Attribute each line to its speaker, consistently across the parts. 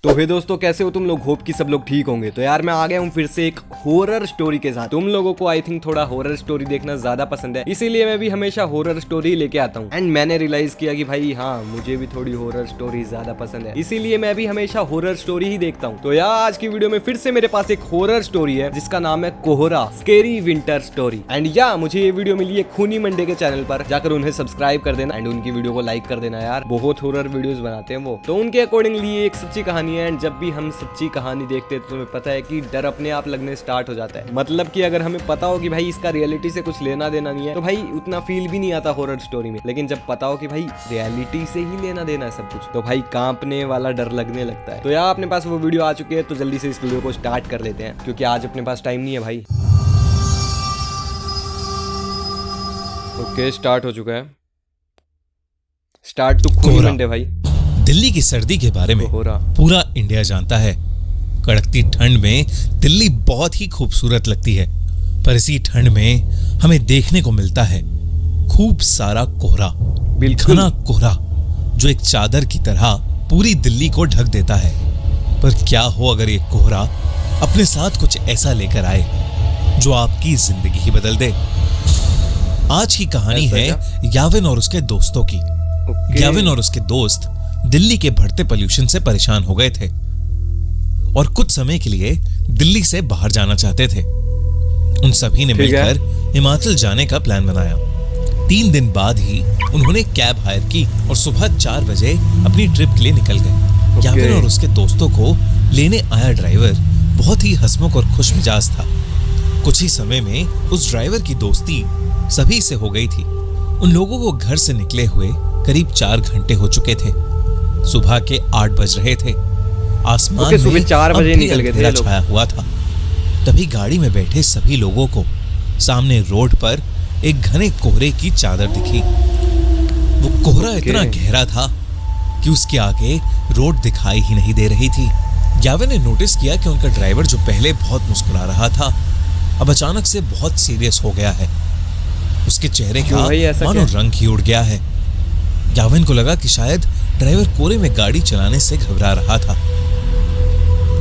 Speaker 1: तो हे दोस्तों, कैसे हो तुम लोग? होप कि सब लोग ठीक होंगे। तो यार मैं आ गया हूँ फिर से एक हॉरर स्टोरी के साथ। तुम लोगों को आई थिंक थोड़ा हॉरर स्टोरी देखना ज्यादा पसंद है, इसीलिए मैं भी हमेशा हॉरर स्टोरी लेके आता हूँ। एंड मैंने रियलाइज किया कि भाई हाँ, मुझे भी थोड़ी हॉरर स्टोरी ज्यादा पसंद है, इसीलिए मैं भी हमेशा हॉरर स्टोरी ही देखता हूँ। तो यार आज की वीडियो में फिर से मेरे पास एक हॉरर स्टोरी है जिसका नाम है कोहरा स्केरी विंटर स्टोरी। एंड या मुझे ये वीडियो मिली है खूनी मंडे के चैनल पर, जाकर उन्हें सब्सक्राइब कर देना एंड उनकी वीडियो को लाइक कर देना। यार बहुत हॉरर वीडियोस बनाते हैं वो। तो उनके अकॉर्डिंगली ये एक सच्ची कहानी है। एंड जब भी हम सच्ची कहानी देखते हैं तो तुम्हें पता है कि डर अपने आप लगने स्टार्ट हो जाता है। मतलब कि अगर हमें पता हो कि भाई इसका रियलिटी से कुछ लेना देना नहीं है तो भाई उतना फील भी नहीं आता हॉरर स्टोरी में। लेकिन जब पता हो कि भाई रियलिटी से ही लेना देना है सब कुछ, तो भाई कांपने वाला डर लगने लगता है। तो यार अपने पास वो वीडियो आ चुकी है, तो जल्दी से इस वीडियो को स्टार्ट कर लेते हैं क्योंकि आज अपने पास टाइम नहीं है भाई। ओके, स्टार्ट हो चुका है। स्टार्ट टू खूनी मंडे भाई।
Speaker 2: दिल्ली की सर्दी के बारे में पूरा इंडिया जानता है। कड़कती ठंड में दिल्ली बहुत ही खूबसूरत लगती है, पर इसी ठंड में हमें देखने को मिलता है खूब सारा कोहरा, घना कोहरा जो एक चादर की तरह पूरी दिल्ली को ढक देता है। पर क्या हो अगर ये कोहरा अपने साथ कुछ ऐसा लेकर आए जो आपकी जिंदगी ही बदल दे। आज की कहानी है याविन और उसके दोस्तों की। याविन और उसके दोस्त दिल्ली के बढ़ते पोल्यूशन से परेशान हो गए थे और कुछ समय के लिए दिल्ली से बाहर जाना चाहते थे। उन सभी ने मिलकर हिमाचल जाने का प्लान बनाया। 3 दिन बाद ही उन्होंने कैब हायर की और सुबह 4 बजे अपनी ट्रिप के लिए निकल गए। याविन और उसके दोस्तों को लेने आया ड्राइवर बहुत ही हंसमुख और खुश मिजाज था। कुछ ही समय में उस ड्राइवर की दोस्ती सभी से हो गई थी। उन लोगों को घर से निकले हुए करीब 4 घंटे हो चुके थे। सुबह के 8 बज रहे थे। आसमान में
Speaker 1: सुबह 4 बजे निकल गए थे,
Speaker 2: छाया हुआ था। तभी गाड़ी में बैठे सभी लोगों को सामने रोड पर एक घने कोहरे की चादर दिखी। वो कोहरा इतना गहरा था कि उसके आगे रोड दिखाई ही नहीं दे रही थी। याविन ने नोटिस किया कि उनका ड्राइवर जो पहले बहुत मुस्कुरा रहा था, अब अचानक से बहुत सीरियस हो गया है। उसके चेहरे का मानो रंग ही उड़ गया है। याविन को लगा कि शायद ड्राइवर कोहरे में गाड़ी चलाने से घबरा रहा था।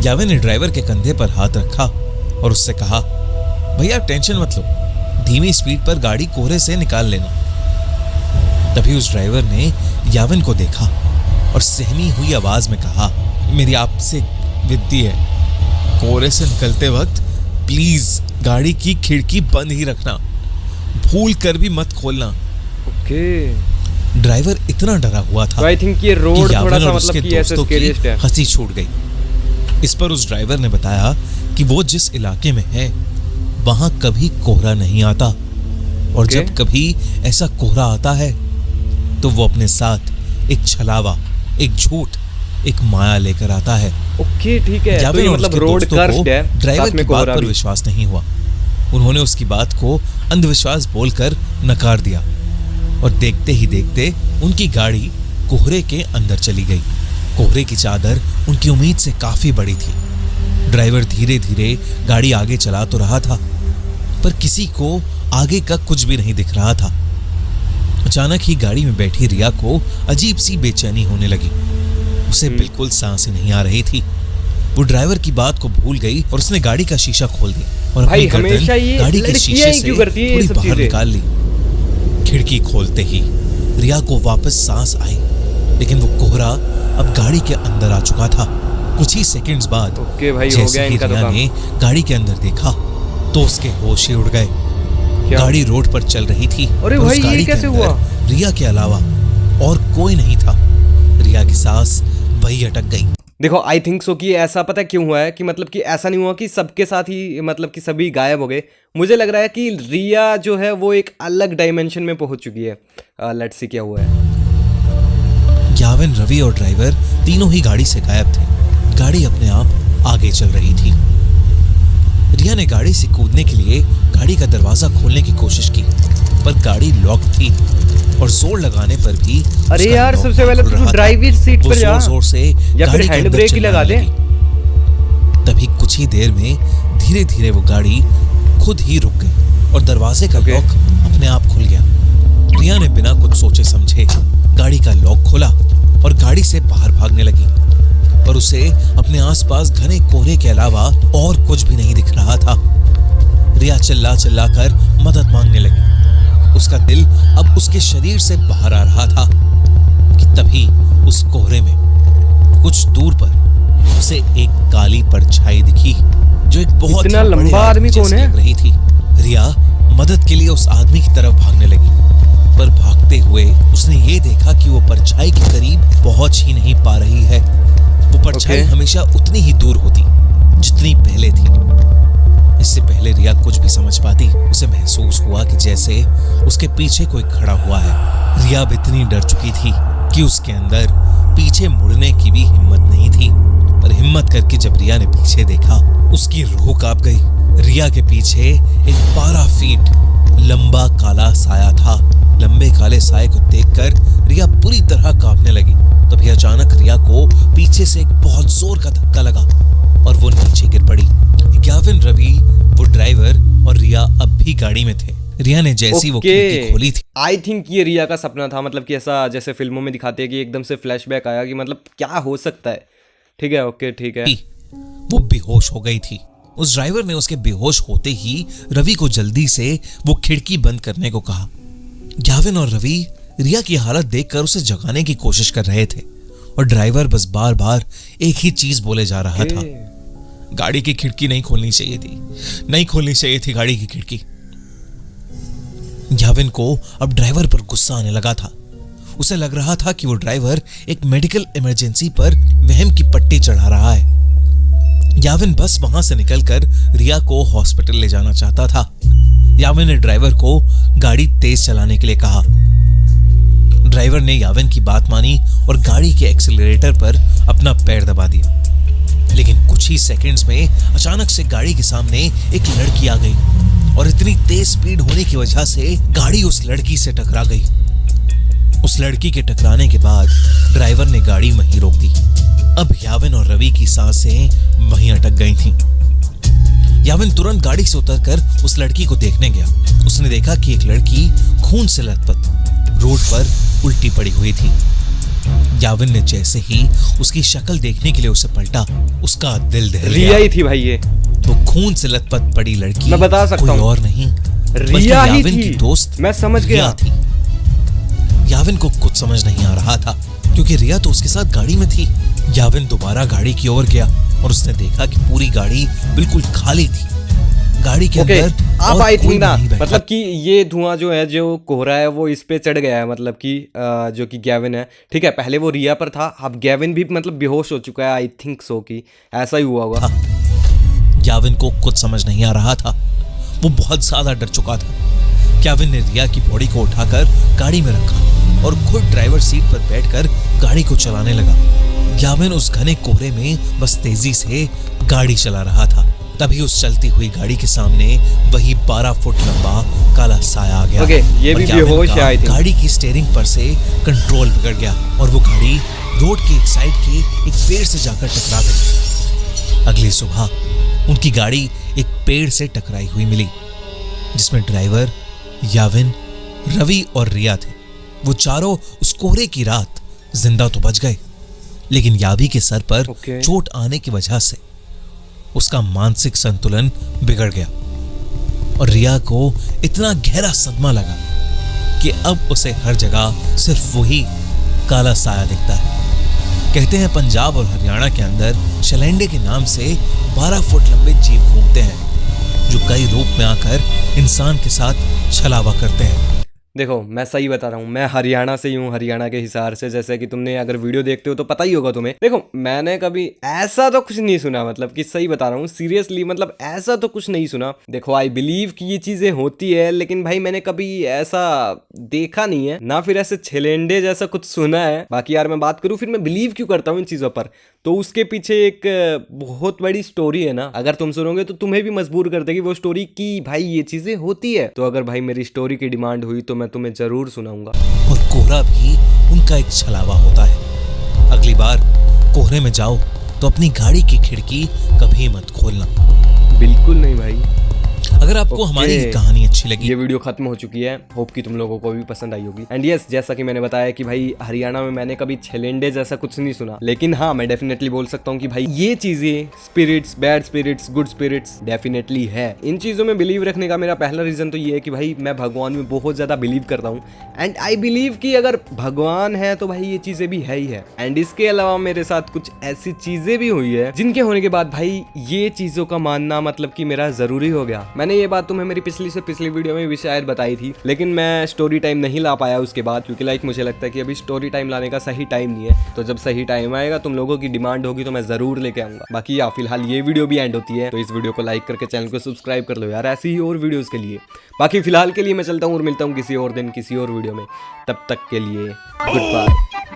Speaker 2: याविन ने ड्राइवर के कंधे पर हाथ रखा और उससे कहा, भैया टेंशन मत लो, धीमी स्पीड पर गाड़ी कोहरे से निकाल लेना। तभी उस ड्राइवर ने याविन को देखा और सहमी हुई आवाज में कहा, मेरी आपसे विनती है, कोहरे से निकलते वक्त प्लीज गाड़ी की खिड़की बंद ही रखना, भूल कर भी मत खोलना। ड्राइवर इतना डरा हुआ था
Speaker 1: आई थिंक ये रोड थोड़ा सा मतलब कि ऐसे स्केरियस्ट है।
Speaker 2: हंसी छूट गई। इस पर उस ड्राइवर ने बताया कि वो जिस इलाके में है वहां कभी कोहरा नहीं आता और जब कभी ऐसा कोहरा आता है तो वो अपने साथ एक छलावा, एक झूठ, एक माया लेकर आता है।
Speaker 1: ओके ठीक है, तो ये मतलब रोड कर्स्ड है।
Speaker 2: ड्राइवर की बात पर विश्वास नहीं हुआ। उन्होंने उसकी बात को अंधविश्वास बोलकर नकार दिया और देखते ही देखते उनकी गाड़ी कोहरे के अंदर चली गई। कोहरे की चादर उनकी उम्मीद से काफी बड़ी थी। ड्राइवर धीरे धीरे गाड़ी आगे चला तो रहा था, पर किसी को आगे का कुछ भी नहीं दिख रहा था। अचानक ही गाड़ी में बैठी रिया को अजीब सी बेचैनी होने लगी। उसे बिल्कुल सांसें नहीं आ रही थी। वो ड्राइवर की बात को भूल गई और उसने गाड़ी का शीशा खोल दिया और अपनी गर्दन गाड़ी के शीशे से थोड़ी बाहर निकाल ली। खिड़की खोलते ही रिया को वापस सांस आई, लेकिन वो कोहरा अब गाड़ी के अंदर आ चुका था। कुछ ही सेकंड्स बाद जैसे ही रिया ने गाड़ी के अंदर देखा तो उसके होश ही उड़ गए। गाड़ी रोड पर चल रही थी और उस गाड़ी के अंदर रिया के अलावा और कोई नहीं था। रिया की सांस वही अटक गई।
Speaker 1: देखो आई थिंक सो कि ऐसा पता है क्यों हुआ है कि मतलब कि ऐसा नहीं हुआ कि सबके साथ ही मतलब कि सभी गायब हो गए। मुझे लग रहा है कि रिया जो है वो एक अलग डायमेंशन में पहुंच चुकी है। लेट्स सी क्या हुआ है।
Speaker 2: याविन, रवि और ड्राइवर तीनों ही गाड़ी से गायब थे। गाड़ी अपने आप आगे चल रही थी। रिया ने गाड़ी से कूदने के लिए गाड़ी का दरवाजा खोलने की कोशिश की, पर गाड़ी लॉक थी और जोर लगाने पर भी
Speaker 1: अरे यार सबसे पहले तो ड्राइवर सीट पर जा,
Speaker 2: जोर से
Speaker 1: या फिर हैंड ब्रेक ही लगा दे।
Speaker 2: तभी कुछ ही देर में धीरे धीरे वो गाड़ी खुद ही रुक गई और दरवाजे का लॉक अपने आप खुल गया। रिया ने बिना कुछ सोचे समझे गाड़ी का लॉक खोला और गाड़ी से बाहर भागने लगी। और उसे अपने आसपास घने कोहरे के अलावा और कुछ भी नहीं दिख रहा था। रिया चिल्ला चिल्ला कर मदद मांगने लगी। उसका दिल अब उसके शरीर से बाहर आ रहा था कि तभी उस कोहरे में कुछ दूर पर उसे एक काली परछाई दिखी जो एक बहुत
Speaker 1: इतना लंबा आदमी कौन है?
Speaker 2: लग रही थी। रिया मदद के लिए उस आदमी की तरफ भागने लगी, पर भागते हुए उसने ये देखा कि वो परछाई के करीब पहुंच ही नहीं पा रही है। वो परछाई हमेशा उतनी ही दूर होती जितनी पहले थी। इससे पहले रिया कुछ भी समझ पाती, उसे महसूस हुआ कि जैसे उसके पीछे कोई खड़ा हुआ है। रिया अब इतनी डर चुकी थी कि उसके अंदर पीछे मुड़ने की भी हिम्मत नहीं थी। पर हिम्मत करके जब रिया ने पीछे देखा, उसकी रूह कांप गई। रिया के पीछे एक 12 फीट लंबा काला साया था। लंबे काले साये को देखकर रिया पूरी तरह कांपने लगी। तभी अचानक रिया को पीछे से एक बहुत जोर का धक्का लगा और वो नीचे गिर पड़ी। गैविन, रवि, वो ड्राइवर और रिया अब भी गाड़ी में थे। रिया ने जैसी वो खिड़की खोली थी,
Speaker 1: आई थिंक ये रिया का सपना था। मतलब कि ऐसा जैसे फिल्मों में दिखाते हैं कि एकदम से फ्लैशबैक आया कि मतलब क्या हो सकता है। ठीक है, ओके ठीक है।
Speaker 2: वो बेहोश हो गई थी। उस ड्राइवर ने उसके बेहोश होते ही रवि को जल्दी से वो खिड़की बंद करने को कहा। गैविन और रवि रिया की हालत देखकर उसे जगाने की कोशिश कर रहे थे और ड्राइवर बस बार बार एक ही चीज बोले जा रहा था, गाड़ी की खिड़की नहीं खोलनी चाहिए थी, नहीं खोलनी चाहिए थी गाड़ी की खिड़की। गैविन को अब ड्राइवर पर गुस्सा आने लगा था। उसे लग रहा था कि वो ड्राइवर एक मेडिकल इमरजेंसी पर वहम की पट्टी चढ़ा रहा है। गैविन बस वहां से निकलकर रिया को हॉस्पिटल ले जाना चाहता था। गैविन ने ड्राइवर को गाड़ी तेज चलाने के लिए कहा। ड्राइवर ने गैविन की बात मानी और गाड़ी के एक्सीलरेटर पर अपना पैर दबा दिया। लेकिन कुछ ही सेकंड्स में अचानक से गाड़ी के सामने एक लड़की आ गई और इतनी तेज स्पीड होने की वजह से गाड़ी उस लड़की से टकरा गई। उस लड़की के टकराने के बाद ड्राइवर ने गाड़ी वहीं रोक दी। अब याविन और रवि की सांसें वहीं अटक गई थीं। याविन तुरंत गाड़ी से उतरकर उस लड़की को देखने गया। उसने देखा कि एक लड़की खून से लथपथ रोड पर उल्टी पड़ी हुई थी। याविन ने जैसे ही उसकी शक्ल देखने के लिए उसे पलटा, उसका दिल दहल गया।
Speaker 1: रिया ही थी भाई ये।
Speaker 2: वो खून से लथपथ पड़ी लड़की
Speaker 1: मैं बता सकता हूं,
Speaker 2: कोई और नहीं,
Speaker 1: रिया ही
Speaker 2: याविन
Speaker 1: थी।
Speaker 2: की दोस्त
Speaker 1: मैं समझ गया
Speaker 2: थी। याविन को कुछ समझ नहीं आ रहा था क्योंकि रिया तो उसके साथ गाड़ी में थी। याविन दोबारा गाड़ी की ओर गया और उसने देखा कि पूरी गाड़ी बिल्कुल खाली थी। गाड़ी के अंदर
Speaker 1: अब आई थिंक ना, मतलब कि ये धुआं जो है, जो कोहरा है, वो इस पे चढ़ गया है। मतलब कि जो कि गैविन है, ठीक है, पहले वो रिया पर था, अब गैविन भी मतलब बेहोश हो चुका है। आई थिंक सो कि ऐसा ही हुआ होगा।
Speaker 2: गैविन को कुछ समझ नहीं आ रहा था, वो बहुत ज्यादा डर चुका था। गैविन ने रिया की बॉडी को उठाकर गाड़ी में रखा और खुद ड्राइवर सीट पर बैठकर गाड़ी को चलाने लगा। गैविन उस घने कोहरे में बस तेजी से गाड़ी चला रहा था। तभी उस चलती हुई गाड़ी के सामने वही 12 फुट लंबा काला साया आ गया।
Speaker 1: ये भी बेहोश है। आई थिंक
Speaker 2: गाड़ी की स्टीयरिंग पर से कंट्रोल बिगड़ गया और वो गाड़ी रोड के एक साइड के एक पेड़ से जाकर टकरा गई। अगली सुबह उनकी गाड़ी एक पेड़ से टकराई हुई मिली जिसमें ड्राइवर, याविन, रवि और रिया थे। वो चारों उस कोहरे की रात जिंदा तो बच गए, लेकिन यावी के सर पर चोट आने की वजह से उसका मानसिक संतुलन बिगड़ गया और रिया को इतना गहरा सदमा लगा कि अब उसे हर जगह सिर्फ वही काला साया दिखता है। कहते हैं पंजाब और हरियाणा के अंदर शलेंडे के नाम से 12 फुट लंबे जीव घूमते हैं जो कई रूप में आकर इंसान के साथ छलावा करते हैं।
Speaker 1: देखो, मैं सही बता रहा हूँ, मैं हरियाणा से ही हूँ, हरियाणा के हिसार से। जैसे कि तुमने अगर वीडियो देखते हो तो पता ही होगा तुम्हें। देखो, मैंने कभी ऐसा तो कुछ नहीं सुना, मतलब कि सही बता रहा हूँ सीरियसली, मतलब ऐसा तो कुछ नहीं सुना। देखो, आई बिलीव कि ये चीजें होती है, लेकिन भाई मैंने कभी ऐसा देखा नहीं है, ना फिर ऐसे छलेंडे जैसा कुछ सुना है। बाकी यार मैं बात करूँ, फिर मैं बिलीव क्यों करता हूँ इन चीजों पर, तो उसके पीछे एक बहुत बड़ी स्टोरी है ना। अगर तुम सुनोगे तो तुम्हें भी मजबूर कर देगी वो स्टोरी कि भाई ये चीजें होती है। तो अगर भाई मेरी स्टोरी की डिमांड हुई तो मैं तुम्हें जरूर सुनाऊंगा।
Speaker 2: और कोहरा भी उनका एक छलावा होता है। अगली बार कोहरे में जाओ तो अपनी गाड़ी की खिड़की कभी मत खोलना।
Speaker 1: बिल्कुल नहीं भाई।
Speaker 2: अगर आपको हमारी ये कहानी अच्छी लगी,
Speaker 1: ये वीडियो खत्म हो चुकी है। होप कि तुम लोगों को भी पसंद आई होगी। एंड यस, जैसा कि मैंने बताया कि भाई हरियाणा में मैंने कभी छलेंडे जैसा कुछ नहीं सुना, लेकिन हाँ मैं डेफिनेटली बोल सकता हूँ कि भाई ये चीजें spirits, bad spirits, good spirits definitely है। इन चीजों में बिलीव रखने का मेरा पहला रीजन तो ये है कि भाई मैं भगवान में बहुत ज्यादा बिलीव करता हूँ। एंड आई बिलीव कि अगर भगवान है तो भाई ये चीजें भी है ही है। एंड इसके अलावा मेरे साथ कुछ ऐसी चीजें भी हुई है जिनके होने के बाद भाई ये चीजों का मानना मतलब कि मेरा जरूरी हो गया। मैंने ये बात तुम्हें मेरी पिछली से पिछली वीडियो में भी शायद बताई थी, लेकिन मैं स्टोरी टाइम नहीं ला पाया उसके बाद, क्योंकि लाइक मुझे लगता है कि अभी स्टोरी टाइम लाने का सही टाइम नहीं है। तो जब सही टाइम आएगा, तुम लोगों की डिमांड होगी तो मैं जरूर लेके आऊंगा। बाकी या फिलहाल ये वीडियो भी एंड होती है, तो इस वीडियो को लाइक करके चैनल को सब्सक्राइब कर लो यार, ऐसी ही और वीडियोस के लिए। बाकी फिलहाल के लिए मैं चलता हूँ और मिलता हूँ किसी और दिन किसी और वीडियो में। तब तक के लिए गुड बाय।